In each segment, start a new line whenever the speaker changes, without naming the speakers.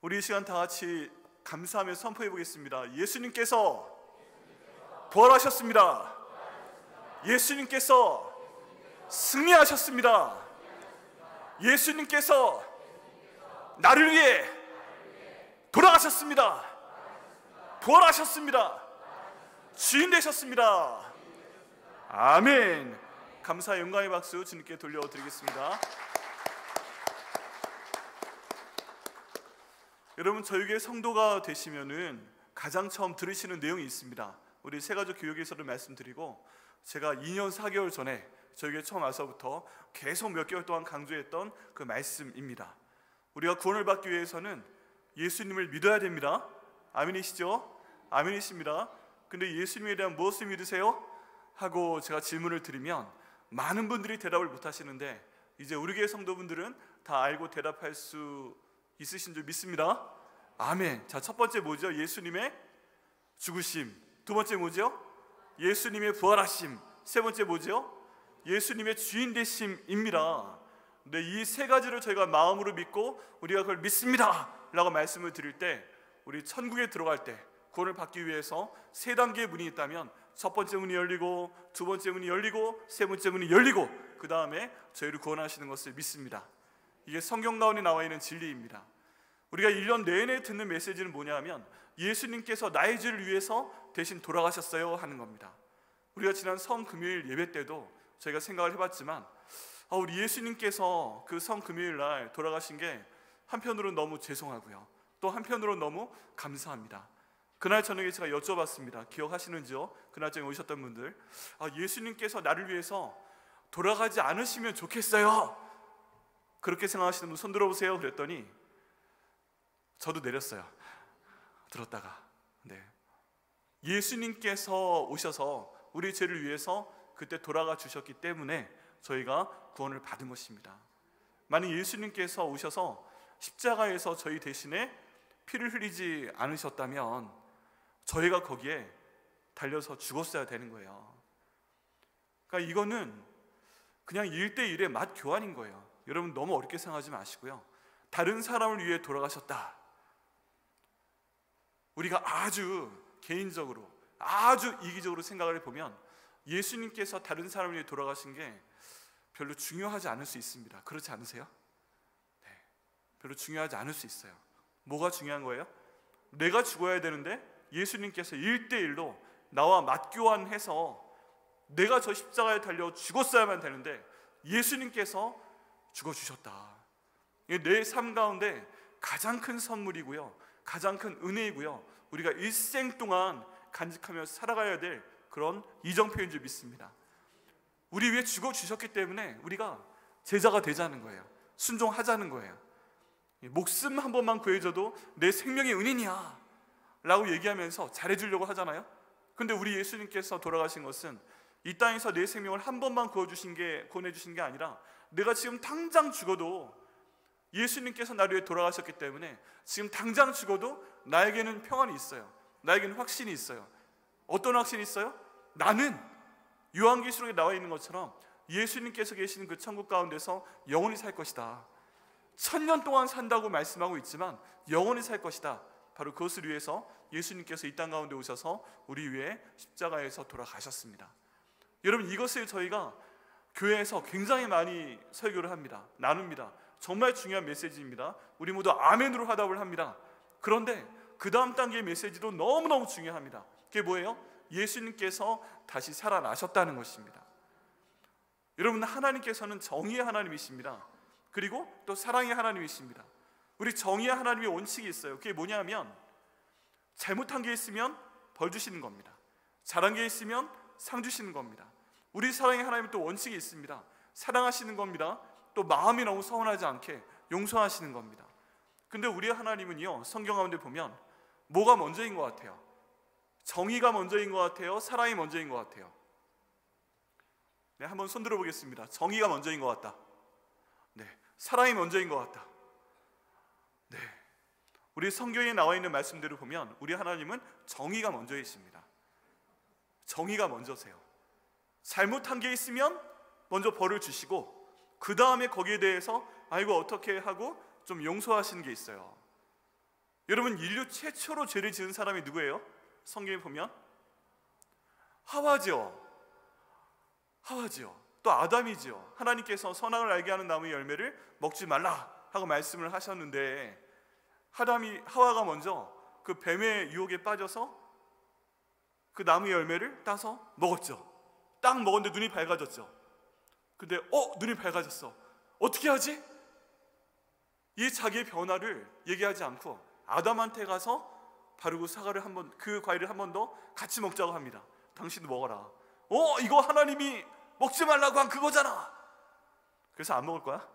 우리 이 시간 다 같이 감사하며 선포해 보겠습니다. 예수님께서 부활하셨습니다. 예수님께서 승리하셨습니다. 예수님께서 나를 위해 돌아가셨습니다. 부활하셨습니다. 주인 되셨습니다. 아멘. 감사 영광의 박수 주님께 돌려드리겠습니다. 여러분, 저에게 성도가 되시면은 가장 처음 들으시는 내용이 있습니다. 우리 새가족 교육에서도 말씀드리고, 제가 2년 4개월 전에 저에게 처음 와서부터 계속 몇 개월 동안 강조했던 그 말씀입니다. 우리가 구원을 받기 위해서는 예수님을 믿어야 됩니다. 아멘이시죠? 아멘이십니다. 근데 예수님에 대한 무엇을 믿으세요? 하고 제가 질문을 드리면 많은 분들이 대답을 못 하시는데, 이제 우리 교회 성도분들은 다 알고 대답할 수 있으신 줄 믿습니다. 아멘. 자, 첫 번째 뭐죠? 예수님의 죽으심. 두 번째 뭐죠? 예수님의 부활하심. 세 번째 뭐죠? 예수님의 주인 되심입니다. 근데 이 세 가지를 저희가 마음으로 믿고 우리가 그걸 믿습니다 라고 말씀을 드릴 때, 우리 천국에 들어갈 때 구원을 받기 위해서 세 단계의 문이 있다면, 첫 번째 문이 열리고, 두 번째 문이 열리고, 세 번째 문이 열리고, 그 다음에 저희를 구원하시는 것을 믿습니다. 이게 성경 가운데 나와 있는 진리입니다. 우리가 1년 내내 듣는 메시지는 뭐냐면, 예수님께서 나의 죄를 위해서 대신 돌아가셨어요 하는 겁니다. 우리가 지난 성금요일 예배 때도 저희가 생각을 해봤지만, 우리 예수님께서 그 성금요일 날 돌아가신 게 한편으로는 너무 죄송하고요, 또 한편으로는 너무 감사합니다. 그날 저녁에 제가 여쭤봤습니다. 기억하시는지요? 그날 저녁에 오셨던 분들, 예수님께서 나를 위해서 돌아가지 않으시면 좋겠어요, 그렇게 생각하시는 분 손 들어보세요. 그랬더니 저도 내렸어요. 들었다가, 네, 예수님께서 오셔서 우리 죄를 위해서 그때 돌아가 주셨기 때문에 저희가 구원을 받은 것입니다. 만약 예수님께서 오셔서 십자가에서 저희 대신에 피를 흘리지 않으셨다면 저희가 거기에 달려서 죽었어야 되는 거예요. 그러니까 이거는 그냥 1대1의 맛 교환인 거예요. 여러분, 너무 어렵게 생각하지 마시고요, 다른 사람을 위해 돌아가셨다, 우리가 아주 개인적으로, 아주 이기적으로 생각을 해보면 예수님께서 다른 사람을 위해 돌아가신 게 별로 중요하지 않을 수 있습니다. 그렇지 않으세요? 네, 별로 중요하지 않을 수 있어요. 뭐가 중요한 거예요? 내가 죽어야 되는데 예수님께서 1대1로 나와 맞교환해서 내가 저 십자가에 달려 죽었어야만 되는데 예수님께서 죽어주셨다. 이게 내 삶 가운데 가장 큰 선물이고요, 가장 큰 은혜이고요, 우리가 일생 동안 간직하며 살아가야 될 그런 이정표인 줄 믿습니다. 우리 위해 죽어주셨기 때문에 우리가 제자가 되자는 거예요. 순종하자는 거예요. 목숨 한 번만 구해줘도 내 생명의 은인이야 라고 얘기하면서 잘해주려고 하잖아요. 근데 우리 예수님께서 돌아가신 것은 이 땅에서 내 생명을 한 번만 구해주신 게 아니라, 내가 지금 당장 죽어도 예수님께서 나를 위해 돌아가셨기 때문에 지금 당장 죽어도 나에게는 평안이 있어요. 나에게는 확신이 있어요. 어떤 확신이 있어요? 나는 요한계시록에 나와 있는 것처럼 예수님께서 계시는 그 천국 가운데서 영원히 살 것이다. 1000년 동안 산다고 말씀하고 있지만 영원히 살 것이다. 바로 그것을 위해서 예수님께서 이 땅 가운데 오셔서 우리 위해 십자가에서 돌아가셨습니다. 여러분, 이것을 저희가 교회에서 굉장히 많이 설교를 합니다. 나눕니다. 정말 중요한 메시지입니다. 우리 모두 아멘으로 화답을 합니다. 그런데 그 다음 단계의 메시지도 너무너무 중요합니다. 그게 뭐예요? 예수님께서 다시 살아나셨다는 것입니다. 여러분, 하나님께서는 정의의 하나님이십니다. 그리고 또 사랑의 하나님이십니다. 우리 정의의 하나님의 원칙이 있어요. 그게 뭐냐면, 잘못한 게 있으면 벌 주시는 겁니다. 잘한 게 있으면 상 주시는 겁니다. 우리 사랑의 하나님은 또 원칙이 있습니다. 사랑하시는 겁니다. 또 마음이 너무 서운하지 않게 용서하시는 겁니다. 근데 우리 하나님은요, 성경 가운데 보면 뭐가 먼저인 것 같아요? 정의가 먼저인 것 같아요? 사랑이 먼저인 것 같아요? 네, 한번 손 들어보겠습니다. 정의가 먼저인 것 같다. 네, 사랑이 먼저인 것 같다. 네, 우리 성경에 나와 있는 말씀대로 보면 우리 하나님은 정의가 먼저이십니다. 정의가 먼저세요. 잘못한 게 있으면 먼저 벌을 주시고, 그 다음에 거기에 대해서 아이고 어떻게 하고 좀 용서하시는 게 있어요. 여러분, 인류 최초로 죄를 지은 사람이 누구예요? 성경에 보면 하와지요. 또 아담이지요. 하나님께서 선악을 알게 하는 나무의 열매를 먹지 말라 하고 말씀을 하셨는데, 하와가 먼저 그 뱀의 유혹에 빠져서 그 나무의 열매를 따서 먹었죠. 딱 먹었는데 눈이 밝아졌죠. 근데 눈이 밝아졌어. 어떻게 하지? 이 자기의 변화를 얘기하지 않고 아담한테 가서 바로 그 과일을 한 번 더 같이 먹자고 합니다. 당신도 먹어라. 이거 하나님이 먹지 말라고 한 그거잖아. 그래서 안 먹을 거야?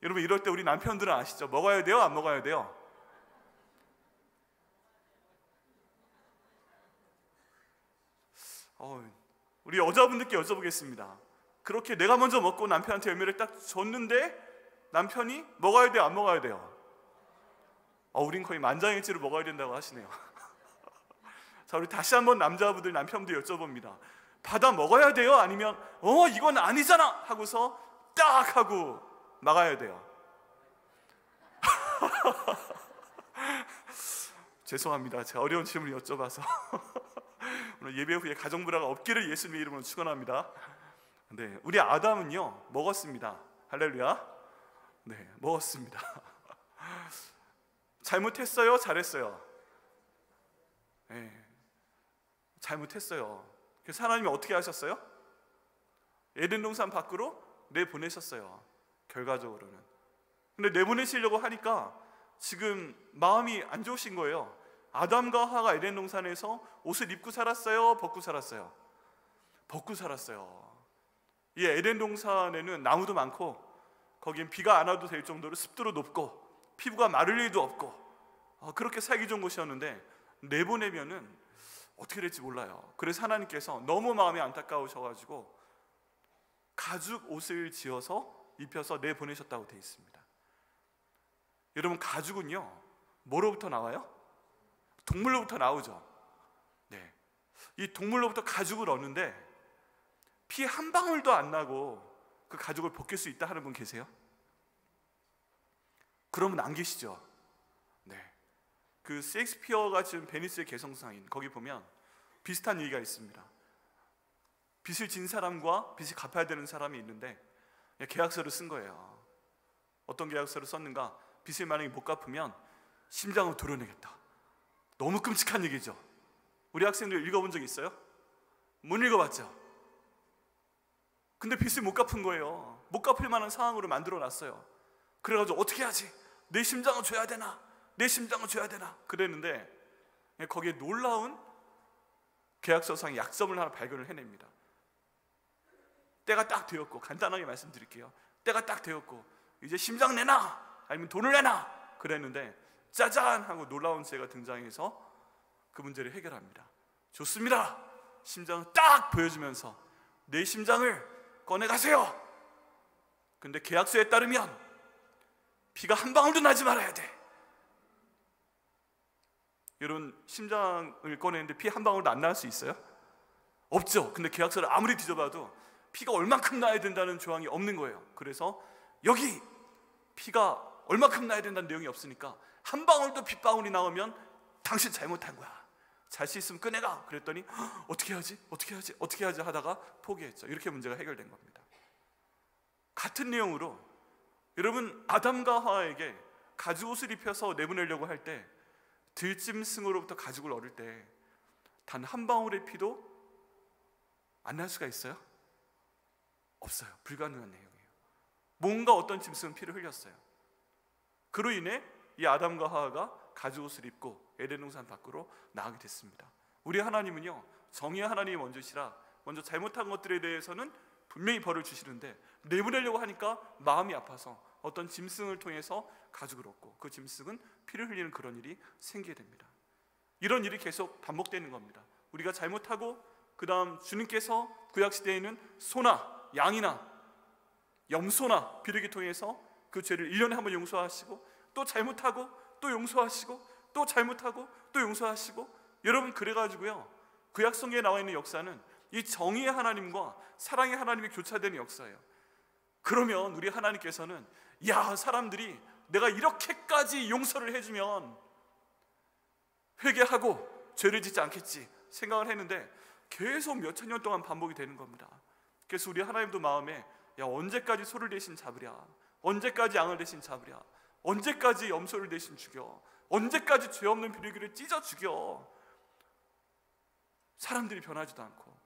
여러분, 이럴 때 우리 남편들은 아시죠? 먹어야 돼요? 안 먹어야 돼요? 우리 여자분들께 여쭤보겠습니다. 그렇게 내가 먼저 먹고 남편한테 열매를 딱 줬는데 남편이 먹어야 돼요? 안 먹어야 돼요? 우린 거의 만장일치로 먹어야 된다고 하시네요. 자, 우리 다시 한번 남자분들, 남편들 여쭤봅니다. 받아 먹어야 돼요? 아니면 이건 아니잖아 하고서 딱 하고 나가야 돼요? 죄송합니다. 제가 어려운 질문을 여쭤봐서. 오늘 예배 후에 가정불화가 없기를 예수님의 이름으로 축원합니다. 네, 우리 아담은요 먹었습니다. 할렐루야. 네, 먹었습니다. 잘못했어요? 잘했어요? 네, 잘못했어요. 그래서 하나님이 어떻게 하셨어요? 에덴 동산 밖으로 내보내셨어요. 결과적으로는. 근데 내보내시려고 하니까 지금 마음이 안 좋으신 거예요. 아담과 하와가 에덴 동산에서 옷을 입고 살았어요? 벗고 살았어요? 벗고 살았어요. 이 에덴 동산에는 나무도 많고 거긴 비가 안 와도 될 정도로 습도도 높고 피부가 마를 일도 없고 그렇게 살기 좋은 곳이었는데 내보내면은 어떻게 될지 몰라요. 그래서 하나님께서 너무 마음이 안타까우셔가지고 가죽 옷을 지어서 입혀서 내보내셨다고 되어 있습니다. 여러분, 가죽은요 뭐로부터 나와요? 동물로부터 나오죠. 네, 이 동물로부터 가죽을 얻는데 피 한 방울도 안 나고 그 가죽을 벗길 수 있다 하는 분 계세요? 그러면 안 계시죠? 네, 그 셰익스피어가 지금 베니스의 개성상인 거기 보면 비슷한 얘기가 있습니다. 빚을 진 사람과 빚을 갚아야 되는 사람이 있는데 계약서를 쓴 거예요. 어떤 계약서를 썼는가? 빚을 만약에 못 갚으면 심장을 도려내겠다. 너무 끔찍한 얘기죠. 우리 학생들 읽어본 적 있어요? 못 읽어봤죠? 근데 빚을 못 갚은 거예요. 못 갚을 만한 상황으로 만들어 놨어요. 그래가지고 어떻게 하지? 내 심장을 줘야 되나? 내 심장을 줘야 되나? 그랬는데 거기에 놀라운 계약서상 약점을 하나 발견을 해냅니다. 때가 딱 되었고, 간단하게 말씀드릴게요. 때가 딱 되었고 이제 심장 내놔 아니면 돈을 내놔 그랬는데 짜잔 하고 놀라운 죄가 등장해서 그 문제를 해결합니다. 좋습니다. 심장을 딱 보여주면서 내 심장을 꺼내가세요. 근데 계약서에 따르면 피가 한 방울도 나지 말아야 돼. 여러분, 심장을 꺼내는데 피 한 방울도 안 날 수 있어요? 없죠. 근데 계약서를 아무리 뒤져봐도 피가 얼만큼 나야 된다는 조항이 없는 거예요. 그래서 여기 피가 얼만큼 나야 된다는 내용이 없으니까 한 방울도 핏방울이 나오면 당신 잘못한 거야. 잘 수 있으면 꺼내가. 그랬더니 어떻게 하지 하다가 포기했죠. 이렇게 문제가 해결된 겁니다. 같은 내용으로 여러분, 아담과 하와에게 가죽옷을 입혀서 내보내려고 할 때 들짐승으로부터 가죽을 얻을 때 단 한 방울의 피도 안 날 수가 있어요? 없어요. 불가능한 내용이에요. 뭔가 어떤 짐승은 피를 흘렸어요. 그로 인해 이 아담과 하와가 가죽옷을 입고 에덴 동산 밖으로 나가게 됐습니다. 우리 하나님은요 정의의 하나님이 먼저시라 먼저 잘못한 것들에 대해서는 분명히 벌을 주시는데 내보내려고 하니까 마음이 아파서 어떤 짐승을 통해서 가죽을 얻고 그 짐승은 피를 흘리는 그런 일이 생기게 됩니다. 이런 일이 계속 반복되는 겁니다. 우리가 잘못하고 그 다음 주님께서 구약시대에는 소나 양이나 염소나 비둘기 통해서 그 죄를 1년에 한 번 용서하시고 또 잘못하고 또 용서하시고 또 잘못하고 또 용서하시고 여러분 그래가지고요 구약성경에 나와 있는 역사는 이 정의의 하나님과 사랑의 하나님이 교차되는 역사예요. 그러면 우리 하나님께서는 야 사람들이 내가 이렇게까지 용서를 해주면 회개하고 죄를 짓지 않겠지 생각을 했는데 계속 몇천 년 동안 반복이 되는 겁니다. 그래서 우리 하나님도 마음에 야, 언제까지 소를 대신 잡으랴, 언제까지 양을 대신 잡으랴, 언제까지 염소를 대신 죽여, 언제까지 죄 없는 비둘기를 찢어 죽여. 사람들이 변하지도 않고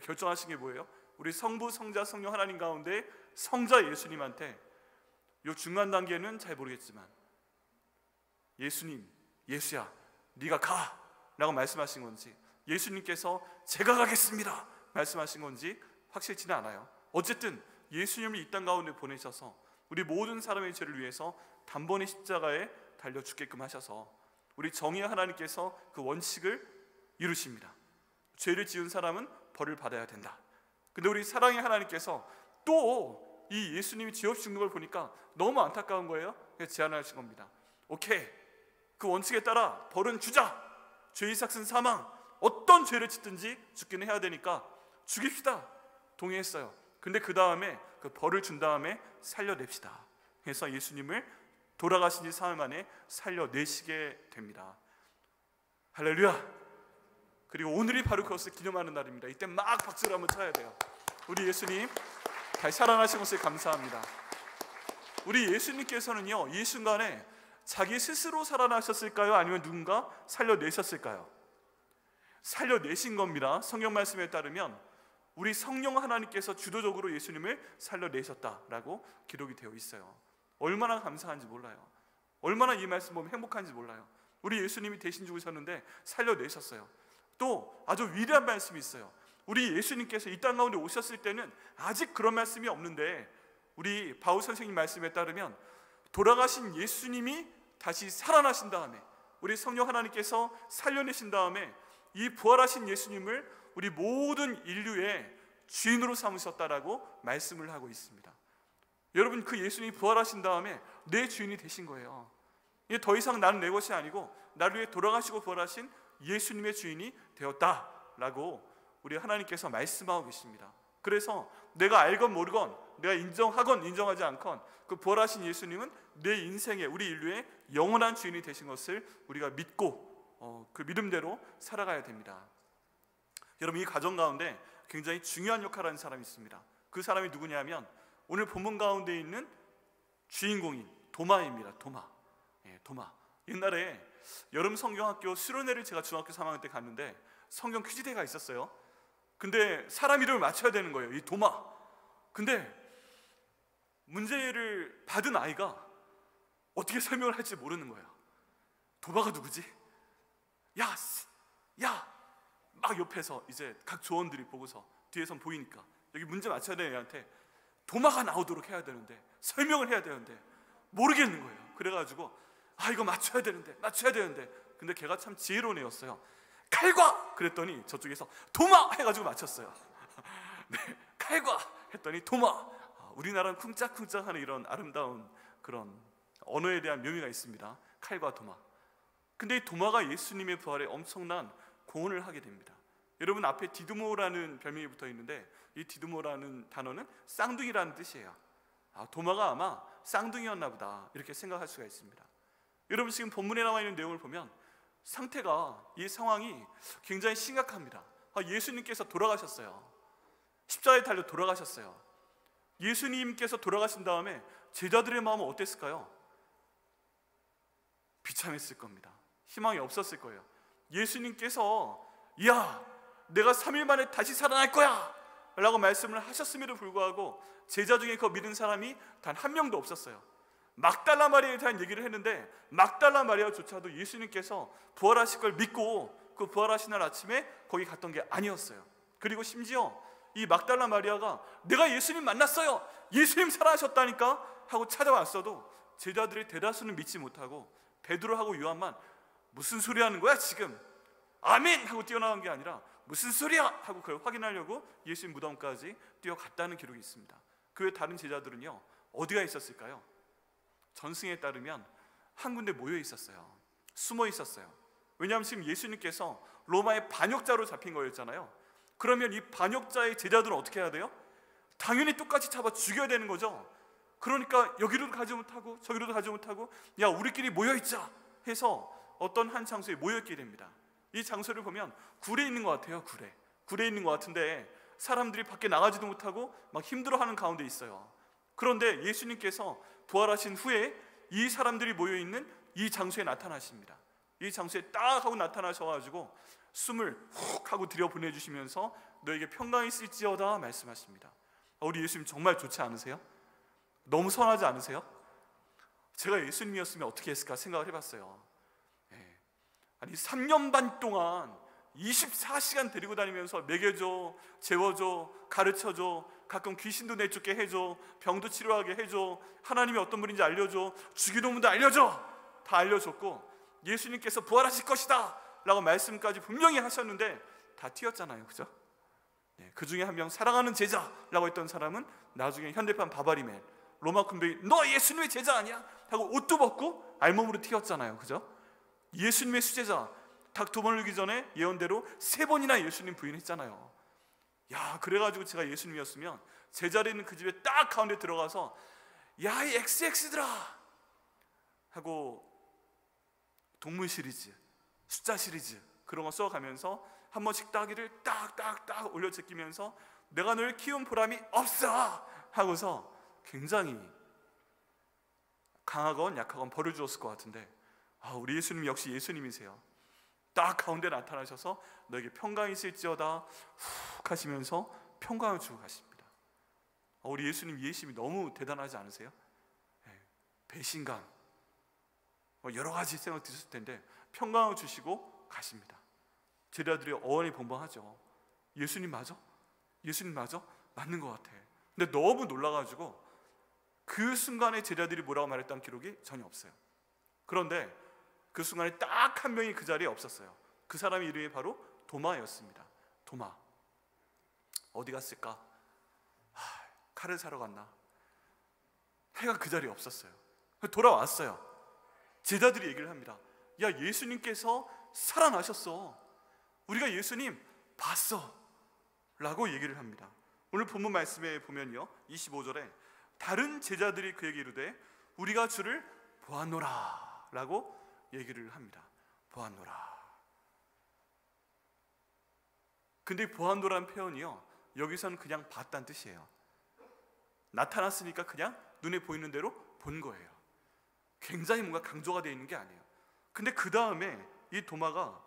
결정하신 게 뭐예요? 우리 성부, 성자, 성령 하나님 가운데 성자 예수님한테 이 중간 단계는 잘 모르겠지만 예수님, 예수야 네가 가 라고 말씀하신 건지, 예수님께서 제가 가겠습니다 말씀하신 건지 확실치는 않아요. 어쨌든 예수님을 이 땅 가운데 보내셔서 우리 모든 사람의 죄를 위해서 단번에 십자가에 달려 죽게끔 하셔서 우리 정의의 하나님께서 그 원칙을 이루십니다. 죄를 지은 사람은 벌을 받아야 된다. 근데 우리 사랑의 하나님께서 또 이 예수님이 죄 없이 죽는 걸 보니까 너무 안타까운 거예요. 그래서 제안하신 겁니다. 오케이, 그 원칙에 따라 벌은 주자. 죄의 삭은 사망, 어떤 죄를 짓든지 죽기는 해야 되니까 죽입시다. 동의했어요. 근데 그 다음에 그 벌을 준 다음에 살려냅시다. 그래서 예수님을 돌아가신 지 사흘 만에 살려내시게 됩니다. 할렐루야. 그리고 오늘이 바로 그것을 기념하는 날입니다. 이때 막 박수를 한번 쳐야 돼요. 우리 예수님 다시 살아나신 것을 감사합니다. 우리 예수님께서는요, 이 순간에 자기 스스로 살아나셨을까요? 아니면 누군가 살려내셨을까요? 살려내신 겁니다. 성경 말씀에 따르면 우리 성령 하나님께서 주도적으로 예수님을 살려내셨다라고 기록이 되어 있어요. 얼마나 감사한지 몰라요. 얼마나 이 말씀 보면 행복한지 몰라요. 우리 예수님이 대신 죽으셨는데 살려내셨어요. 또 아주 위대한 말씀이 있어요. 우리 예수님께서 이 땅 가운데 오셨을 때는 아직 그런 말씀이 없는데 우리 바울 선생님 말씀에 따르면 돌아가신 예수님이 다시 살아나신 다음에 우리 성령 하나님께서 살려내신 다음에 이 부활하신 예수님을 우리 모든 인류의 주인으로 삼으셨다라고 말씀을 하고 있습니다. 여러분, 그 예수님이 부활하신 다음에 내 주인이 되신 거예요. 이게 더 이상 나는 내 것이 아니고 나를 위해 돌아가시고 부활하신 예수님의 주인이 되었다라고 우리 하나님께서 말씀하고 계십니다. 그래서 내가 알건 모르건, 내가 인정하건 인정하지 않건 그 부활하신 예수님은 내 인생의, 우리 인류의 영원한 주인이 되신 것을 우리가 믿고 그 믿음대로 살아가야 됩니다. 여러분, 이 가정 가운데 굉장히 중요한 역할을 하는 사람이 있습니다. 그 사람이 누구냐면 오늘 본문 가운데 있는 주인공인 도마입니다. 도마. 옛날에 여름 성경학교 수련회를 제가 중학교 3학년 때 갔는데 성경 퀴즈대가 있었어요. 근데 사람 이름을 맞춰야 되는 거예요. 이 도마. 근데 문제를 받은 아이가 어떻게 설명을 할지 모르는 거예요. 도마가 누구지? 야! 막 옆에서 이제 각 조원들이 보고서 뒤에선 보이니까 여기 문제 맞춰야 되는 애한테 도마가 나오도록 해야 되는데, 설명을 해야 되는데 모르겠는 거예요. 그래가지고 이거 맞춰야 되는데 근데 걔가 참 지혜로운 애였어요. 칼과! 그랬더니 저쪽에서 도마! 해가지고 맞췄어요. 네, 칼과! 했더니 도마! 우리나라는 쿵짝쿵짝하는 이런 아름다운 그런 언어에 대한 묘미가 있습니다. 칼과 도마. 근데 이 도마가 예수님의 부활에 엄청난 공헌을 하게 됩니다. 여러분, 앞에 디두모라는 별명이 붙어 있는데 이 디두모라는 단어는 쌍둥이라는 뜻이에요. 도마가 아마 쌍둥이였나 보다 이렇게 생각할 수가 있습니다. 여러분, 지금 본문에 나와 있는 내용을 보면 상태가, 이 상황이 굉장히 심각합니다. 예수님께서 돌아가셨어요. 십자가에 달려 돌아가셨어요. 예수님께서 돌아가신 다음에 제자들의 마음은 어땠을까요? 비참했을 겁니다. 희망이 없었을 거예요. 예수님께서 야, 내가 3일 만에 다시 살아날 거야 라고 말씀을 하셨음에도 불구하고 제자 중에 그거 믿은 사람이 단 한 명도 없었어요. 막달라 마리아에 대한 얘기를 했는데 막달라 마리아조차도 예수님께서 부활하실 걸 믿고 그 부활하신 날 아침에 거기 갔던 게 아니었어요. 그리고 심지어 이 막달라 마리아가 내가 예수님 만났어요, 예수님 살아나셨다니까 하고 찾아왔어도 제자들의 대다수는 믿지 못하고 베드로하고 요한만 무슨 소리 하는 거야 지금, 아멘 하고 뛰어나간 게 아니라 무슨 소리야 하고 그걸 확인하려고 예수님 무덤까지 뛰어갔다는 기록이 있습니다. 그 외 다른 제자들은요 어디가 있었을까요? 전승에 따르면 한 군데 모여 있었어요. 숨어 있었어요. 왜냐하면 지금 예수님께서 로마의 반역자로 잡힌 거였잖아요. 그러면 이 반역자의 제자들은 어떻게 해야 돼요? 당연히 똑같이 잡아 죽여야 되는 거죠. 그러니까 여기로도 가지 못하고 저기로도 가지 못하고 야 우리끼리 모여있자 해서 어떤 한 장소에 모여있게 됩니다. 이 장소를 보면 굴에 있는 것 같아요. 굴에 있는 것 같은데 사람들이 밖에 나가지도 못하고 막 힘들어하는 가운데 있어요. 그런데 예수님께서 부활하신 후에 이 사람들이 모여있는 이 장소에 나타나십니다. 이 장소에 딱 하고 나타나셔가지고 숨을 훅 하고 들여보내주시면서 너에게 평강이 있을지어다 말씀하십니다. 우리 예수님 정말 좋지 않으세요? 너무 선하지 않으세요? 제가 예수님이었으면 어떻게 했을까 생각을 해봤어요. 아니 3년 반 동안 24시간 데리고 다니면서 먹여줘, 재워줘, 가르쳐줘, 가끔 귀신도 내쫓게 해줘, 병도 치료하게 해줘, 하나님이 어떤 분인지 알려줘, 죽이는 분도 알려줘, 다 알려줬고 예수님께서 부활하실 것이다 라고 말씀까지 분명히 하셨는데 다 튀었잖아요. 그죠? 그 중에 한 명 사랑하는 제자라고 했던 사람은 나중에 현대판 바바리맨 로마 군병이 너 예수님의 제자 아니야? 하고 옷도 벗고 알몸으로 튀었잖아요. 그죠? 예수님의 수제자 닭 2번 울기 전에 예언대로 3번이나 예수님 부인했잖아요. 야, 그래가지고 제가 예수님이었으면 제자리에 있는 그 집에 딱 가운데 들어가서 야, 이 XX들아 하고 동물 시리즈, 숫자 시리즈 그런 거 써가면서 한 번씩 따기를 딱딱딱 올려 제끼면서 내가 널 키운 보람이 없어 하고서 굉장히 강하건 약하건 벌을 주었을 것 같은데 우리 예수님 역시 예수님이세요. 딱 가운데 나타나셔서 너에게 평강이 있을지어다 훅 하시면서 평강을 주고 가십니다. 우리 예수님 이해심이 너무 대단하지 않으세요? 배신감 여러 가지 생각 드셨을 텐데 평강을 주시고 가십니다. 제자들이 어원이 번번하죠. 예수님 맞아? 예수님 맞아? 맞는 것 같아. 근데 너무 놀라가지고 그 순간에 제자들이 뭐라고 말했다는 기록이 전혀 없어요. 그런데 그 순간에 딱 한 명이 그 자리에 없었어요. 그 사람의 이름이 바로 도마였습니다. 도마. 어디 갔을까? 칼을 사러 갔나? 해가 그 자리에 없었어요. 돌아왔어요. 제자들이 얘기를 합니다. 야, 예수님께서 살아나셨어. 우리가 예수님 봤어 라고 얘기를 합니다. 오늘 본문 말씀에 보면요 25절에 다른 제자들이 그에게 이르되 우리가 주를 보았노라 라고 얘기를 합니다. 보았노라. 근데 보았노라는 표현이요 여기서는 그냥 봤다는 뜻이에요. 나타났으니까 그냥 눈에 보이는 대로 본 거예요. 굉장히 뭔가 강조가 되어 있는 게 아니에요. 근데 그 다음에 이 도마가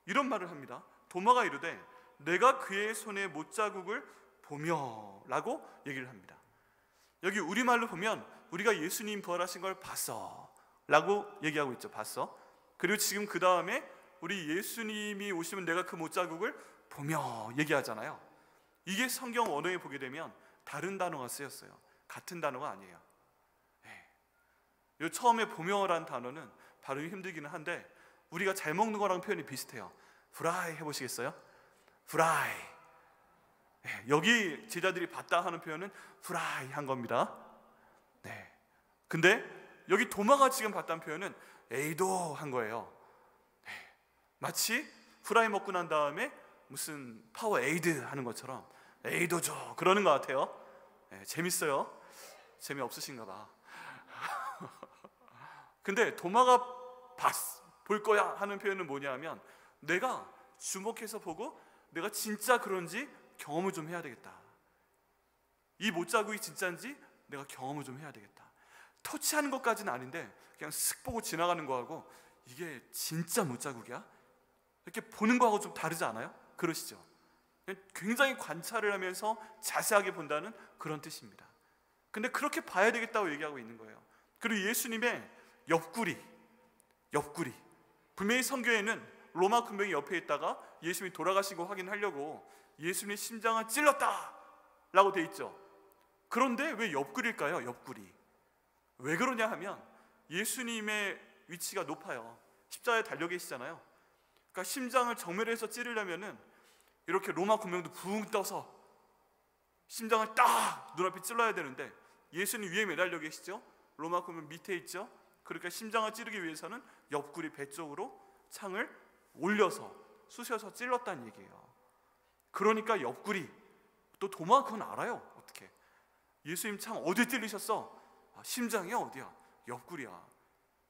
이런 말을 합니다. 도마가 이르되 내가 그의 손에 못자국을 보며 라고 얘기를 합니다. 여기 우리말로 보면 우리가 예수님 부활하신 걸 봤어 라고 얘기하고 있죠. 봤어. 그리고 지금 그 다음에 우리 예수님이 오시면 내가 그 못자국을 보며 얘기하잖아요. 이게 성경 원어에 보게 되면 다른 단어가 쓰였어요. 같은 단어가 아니에요. 요 처음에 보며라는 단어는 발음이 힘들기는 한데 우리가 잘 먹는 거랑 표현이 비슷해요. 프라이 해보시겠어요? 프라이. 여기 제자들이 봤다 하는 표현은 프라이 한 겁니다. 근데 여기 도마가 지금 봤다는 표현은 에이도 한 거예요. 마치 프라이 먹고 난 다음에 무슨 파워 에이드 하는 것처럼 에이도 줘 그러는 것 같아요. 재밌어요? 재미없으신가 봐. 근데 도마가 볼 거야 하는 표현은 뭐냐면 내가 주목해서 보고 내가 진짜 그런지 경험을 좀 해야 되겠다. 이 못자국이 진짜인지 내가 경험을 좀 해야 되겠다. 터치하는 것까지는 아닌데 그냥 슥 보고 지나가는 거하고 이게 진짜 못자국이야? 이렇게 보는 거하고 좀 다르지 않아요? 그러시죠? 굉장히 관찰을 하면서 자세하게 본다는 그런 뜻입니다. 근데 그렇게 봐야 되겠다고 얘기하고 있는 거예요. 그리고 예수님의 옆구리 분명히 성경에는 로마 군병이 옆에 있다가 예수님이 돌아가신 거 확인하려고 예수님의 심장을 찔렀다 라고 돼 있죠. 그런데 왜 옆구리일까요? 옆구리. 왜 그러냐 하면 예수님의 위치가 높아요. 십자가에 달려 계시잖아요. 그러니까 심장을 정면에서 찌르려면은 이렇게 로마 군병도 붕 떠서 심장을 딱 눈앞에 찔러야 되는데 예수님 위에 매달려 계시죠. 로마 군병 밑에 있죠. 그러니까 심장을 찌르기 위해서는 옆구리 배 쪽으로 창을 올려서 쑤셔서 찔렀다는 얘기예요. 그러니까 옆구리. 또 도마 그건 알아요. 어떻게 예수님 참 어디 찔리셨어? 심장이야? 어디야? 옆구리야.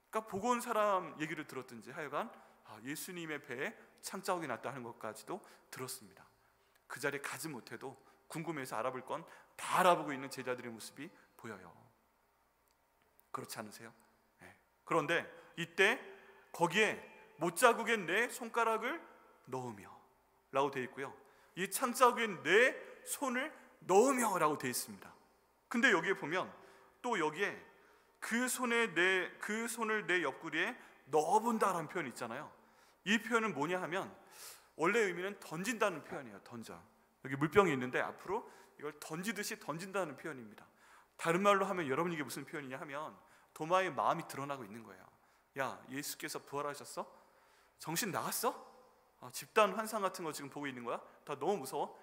그러니까 보고 온 사람 얘기를 들었든지 하여간 예수님의 배에 창자국이 났다 하는 것까지도 들었습니다. 그 자리에 가지 못해도 궁금해서 알아볼 건 다 알아보고 있는 제자들의 모습이 보여요. 그렇지 않으세요? 네. 그런데 이때 거기에 못자국에 내 손가락을 넣으며 라고 되어 있고요, 이 창자국에 내 손을 넣으며 라고 되어 있습니다. 근데 여기에 보면 또 여기에 그 손을 내 옆구리에 넣어본다라는 표현이 있잖아요. 이 표현은 뭐냐 하면 원래 의미는 던진다는 표현이에요. 던져. 여기 물병이 있는데 앞으로 이걸 던지듯이 던진다는 표현입니다. 다른 말로 하면 여러분 이게 무슨 표현이냐 하면 도마의 마음이 드러나고 있는 거예요. 야, 예수께서 부활하셨어? 정신 나갔어? 집단 환상 같은 거 지금 보고 있는 거야? 다 너무 무서워?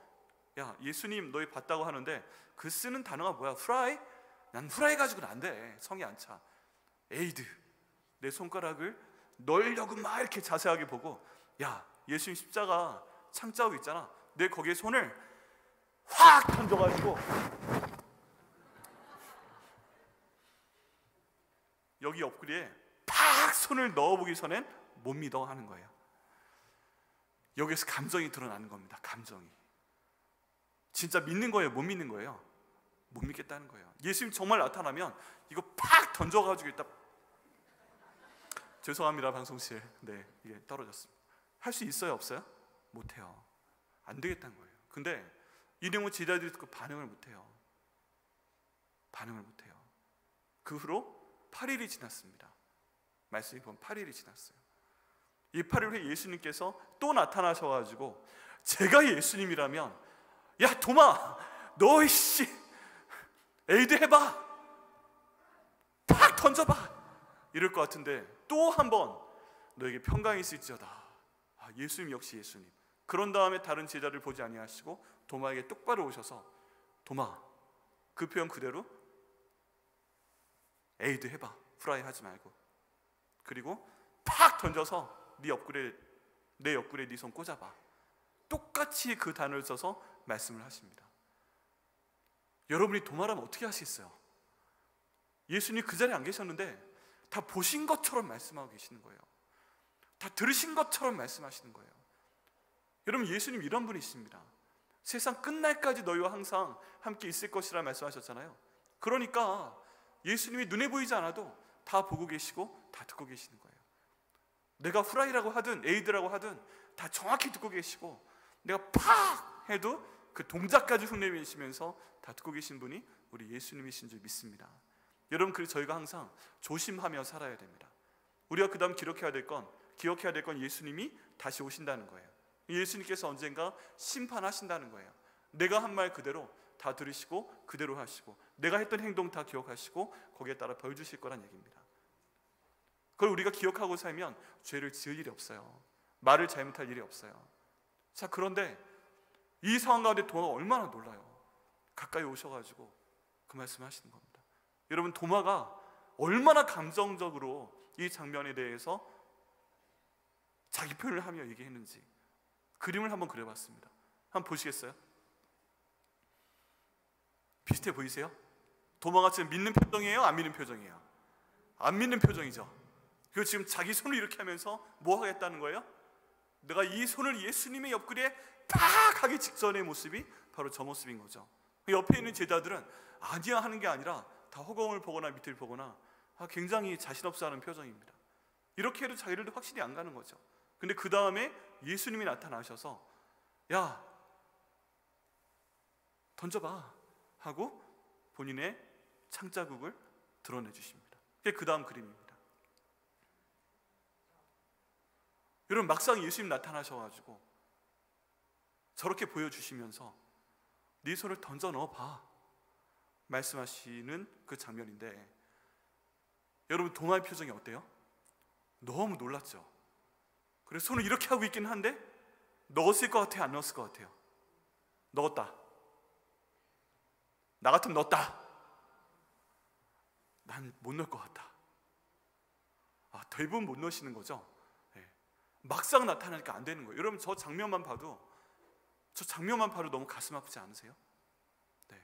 야, 예수님 너희 봤다고 하는데 그 쓰는 단어가 뭐야? 후라이? 난 후라이 가지고는 안 돼. 성이 안 차. 에이드. 내 손가락을 넣으려고 막 이렇게 자세하게 보고, 야, 예수님 십자가 창자국 있잖아. 내 거기에 손을 확 던져가지고 여기 옆구리에 팍 손을 넣어보기 전엔 못 믿어 하는 거예요. 여기에서 감정이 드러나는 겁니다. 감정이. 진짜 믿는 거예요? 못 믿는 거예요? 못 믿겠다는 거예요. 예수님 정말 나타나면 이거 팍 던져가지고 있다. 죄송합니다, 방송실. 네, 이게 떨어졌습니다. 할 수 있어요, 없어요? 못해요. 안 되겠다는 거예요. 근데 이 내용을 제자들이 듣고 반응을 못해요. 반응을 못해요. 그 후로 8일이 지났습니다. 말씀이 보면 8일이 지났어요. 이 8일 후에 예수님께서 또 나타나셔가지고, 제가 예수님이라면 야 도마, 너 이씨 에이드 해봐, 탁 던져봐 이럴 것 같은데 또 한 번 너에게 평강이 있을지어다. 예수님 역시 예수님. 그런 다음에 다른 제자를 보지 아니하시고 도마에게 똑바로 오셔서, 도마, 그 표현 그대로 에이드 해봐, 후라이 하지 말고. 그리고 팍 던져서 내 옆구리에 네 손 꽂아봐. 똑같이 그 단어를 써서 말씀을 하십니다. 여러분이 도마라면 어떻게 하시겠어요? 예수님이 그 자리에 안 계셨는데 다 보신 것처럼 말씀하고 계시는 거예요. 다 들으신 것처럼 말씀하시는 거예요. 여러분, 예수님 이런 분이십니다. 세상 끝날까지 너희와 항상 함께 있을 것이라 말씀하셨잖아요. 그러니까 예수님이 눈에 보이지 않아도 다 보고 계시고 다 듣고 계시는 거예요. 내가 후라이라고 하든 에이드라고 하든 다 정확히 듣고 계시고, 내가 팍 해도 그 동작까지 흉내내시면서 다 듣고 계신 분이 우리 예수님이신 줄 믿습니다. 여러분, 그래서 저희가 항상 조심하며 살아야 됩니다. 우리가 그 다음 기억해야 될 건 예수님이 다시 오신다는 거예요. 예수님께서 언젠가 심판하신다는 거예요. 내가 한 말 그대로 다 들으시고 그대로 하시고, 내가 했던 행동 다 기억하시고 거기에 따라 벌 주실 거란 얘기입니다. 그걸 우리가 기억하고 살면 죄를 지을 일이 없어요. 말을 잘못할 일이 없어요. 자, 그런데 이 상황 가운데 도마가 얼마나 놀라요. 가까이 오셔가지고 그 말씀을 하시는 겁니다. 여러분, 도마가 얼마나 감정적으로 이 장면에 대해서 자기 표현을 하며 얘기했는지 그림을 한번 그려봤습니다. 한번 보시겠어요? 비슷해 보이세요? 도마가 지금 믿는 표정이에요? 안 믿는 표정이에요? 안 믿는 표정이죠. 그리고 지금 자기 손을 이렇게 하면서 뭐 하겠다는 거예요? 내가 이 손을 예수님의 옆구리에 팍 하기 직전의 모습이 바로 저 모습인 거죠. 옆에 있는 제자들은 아니야 하는 게 아니라 다 허공을 보거나 밑을 보거나 굉장히 자신 없어 하는 표정입니다. 이렇게 해도 자기들도 확실히 안 가는 거죠. 근데 그 다음에 예수님이 나타나셔서 야, 던져봐 하고 본인의 창자국을 드러내 주십니다. 그게 그 다음 그림입니다. 여러분, 막상 예수님 나타나셔가지고 저렇게 보여주시면서 네 손을 던져 넣어봐 말씀하시는 그 장면인데, 여러분, 도마의 표정이 어때요? 너무 놀랐죠. 그래서 손을 이렇게 하고 있긴 한데 넣었을 것 같아요? 안 넣었을 것 같아요? 넣었다. 나 같으면 넣었다. 난 못 넣을 것 같다. 대부분 못 넣으시는 거죠. 네. 막상 나타나니까 안 되는 거예요. 여러분, 저 장면만 봐도 너무 가슴 아프지 않으세요? 네.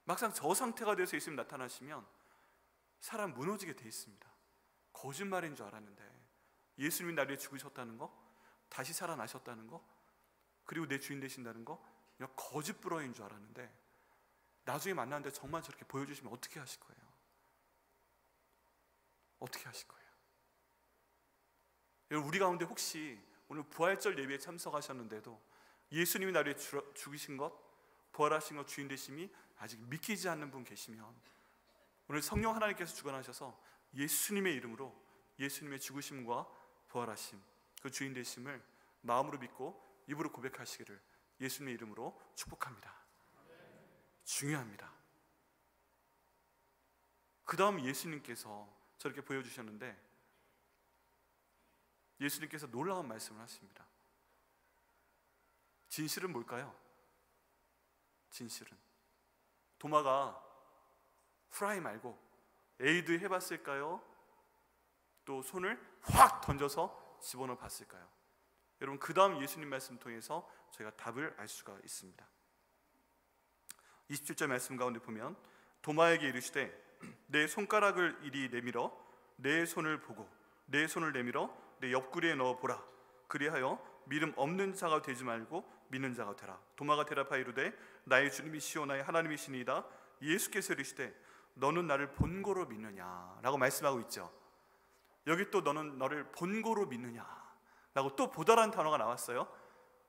막상 저 상태가 돼서 예수님 나타나시면 사람 무너지게 돼 있습니다. 거짓말인 줄 알았는데, 예수님이 나를 위해 죽으셨다는 거, 다시 살아나셨다는 거, 그리고 내 주인 되신다는 거, 그냥 거짓부러인 줄 알았는데 나중에 만났는데 정말 저렇게 보여주시면 어떻게 하실 거예요? 어떻게 하실 거예요? 여러분, 우리 가운데 혹시 오늘 부활절 예배에 참석하셨는데도 예수님이 나를 위해 죽으신 것, 부활하신 것, 주인 되심이 아직 믿기지 않는 분 계시면 오늘 성령 하나님께서 주관하셔서 예수님의 이름으로 예수님의 죽으심과 부활하심, 그 주인 되심을 마음으로 믿고 입으로 고백하시기를 예수님의 이름으로 축복합니다. 중요합니다. 그 다음 예수님께서 저렇게 보여주셨는데, 예수님께서 놀라운 말씀을 하십니다. 진실은 뭘까요? 진실은 도마가 후라이 말고 에이드 해봤을까요? 또 손을 확 던져서 집어넣어 봤을까요? 여러분, 그 다음 예수님 말씀 통해서 저희가 답을 알 수가 있습니다. 27절 말씀 가운데 보면 도마에게 이르시되 내 손가락을 이리 내밀어 내 손을 보고 내 손을 내밀어 내 옆구리에 넣어 보라. 그리하여 믿음 없는 자가 되지 말고 믿는 자가 되라. 도마가 대답하여 이르되 나의 주님이시오 나의 하나님이시니이다. 예수께서 이르시되 너는 나를 본고로 믿느냐 라고 말씀하고 있죠. 여기 또 너는 너를 본고로 믿느냐 라고 또 보다라는 단어가 나왔어요.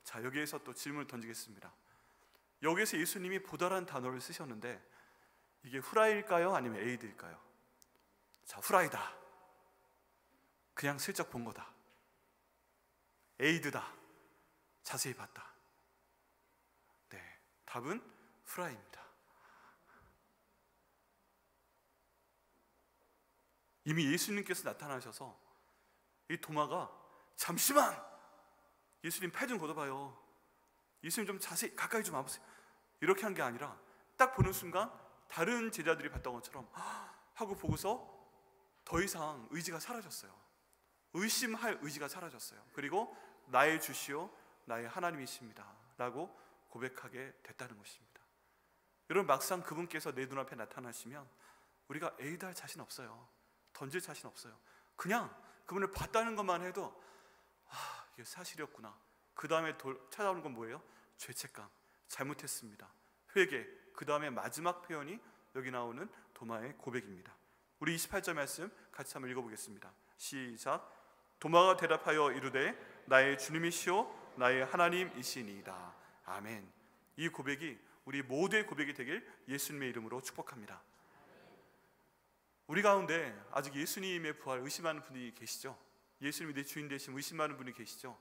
자, 여기에서 또 질문을 던지겠습니다. 여기에서 예수님이 보다라는 단어를 쓰셨는데 이게 후라이일까요? 아니면 에이드일까요? 자, 후라이다. 그냥 슬쩍 본 거다. 에이드다. 자세히 봤다. 네, 답은 후라이입니다. 이미 예수님께서 나타나셔서 이 도마가 잠시만 예수님 팔 좀 걷어봐요, 예수님 좀 자세히 가까이 좀 와보세요, 이렇게 한 게 아니라 딱 보는 순간 다른 제자들이 봤던 것처럼 하고 보고서 더 이상 의지가 사라졌어요. 의심할 의지가 사라졌어요. 그리고 나의 주시오 나의 하나님이십니다 라고 고백하게 됐다는 것입니다. 여러분, 막상 그분께서 내 눈앞에 나타나시면 우리가 에이드할 자신 없어요. 던질 자신 없어요. 그냥 그분을 봤다는 것만 해도 이게 사실이었구나. 그 다음에 찾아오는 건 뭐예요? 죄책감, 잘못했습니다, 회개. 그 다음에 마지막 표현이 여기 나오는 도마의 고백입니다. 우리 28절 말씀 같이 한번 읽어보겠습니다. 시작. 도마가 대답하여 이르되 나의 주님이시오 나의 하나님이시니이다. 아멘. 이 고백이 우리 모두의 고백이 되길 예수님의 이름으로 축복합니다. 우리 가운데 아직 예수님의 부활 의심하는 분이 계시죠? 예수님이 내 주인 되심 의심하는 분이 계시죠?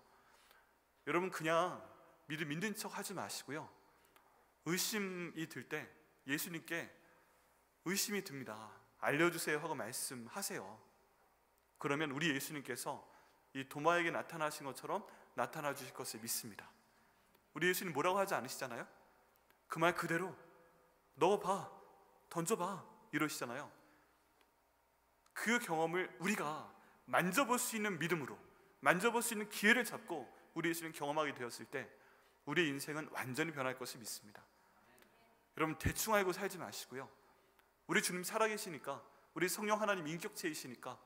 여러분, 그냥 믿는 척 하지 마시고요, 의심이 들 때 예수님께 의심이 듭니다, 알려주세요 하고 말씀하세요. 그러면 우리 예수님께서 이 도마에게 나타나신 것처럼 나타나 주실 것을 믿습니다. 우리 예수님 뭐라고 하지 않으시잖아요? 그 말 그대로 넣어봐, 던져봐 이러시잖아요. 그 경험을 우리가 만져볼 수 있는 믿음으로, 만져볼 수 있는 기회를 잡고 우리 예수님 경험하게 되었을 때 우리의 인생은 완전히 변할 것을 믿습니다. 여러분, 대충 알고 살지 마시고요, 우리 주님 살아계시니까, 우리 성령 하나님 인격체이시니까,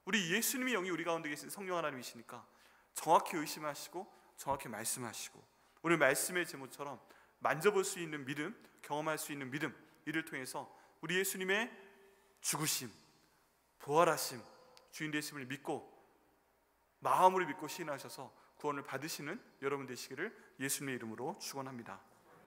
우리 예수님의 영이 우리 가운데 계신 성령 하나님이시니까 정확히 의심하시고 정확히 말씀하시고, 오늘 말씀의 제목처럼 만져볼 수 있는 믿음, 경험할 수 있는 믿음, 이를 통해서 우리 예수님의 죽으심, 부활하심, 주인 되심을 믿고 마음으로 믿고 시인하셔서 구원을 받으시는 여러분 되시기를 예수님의 이름으로 축원합니다.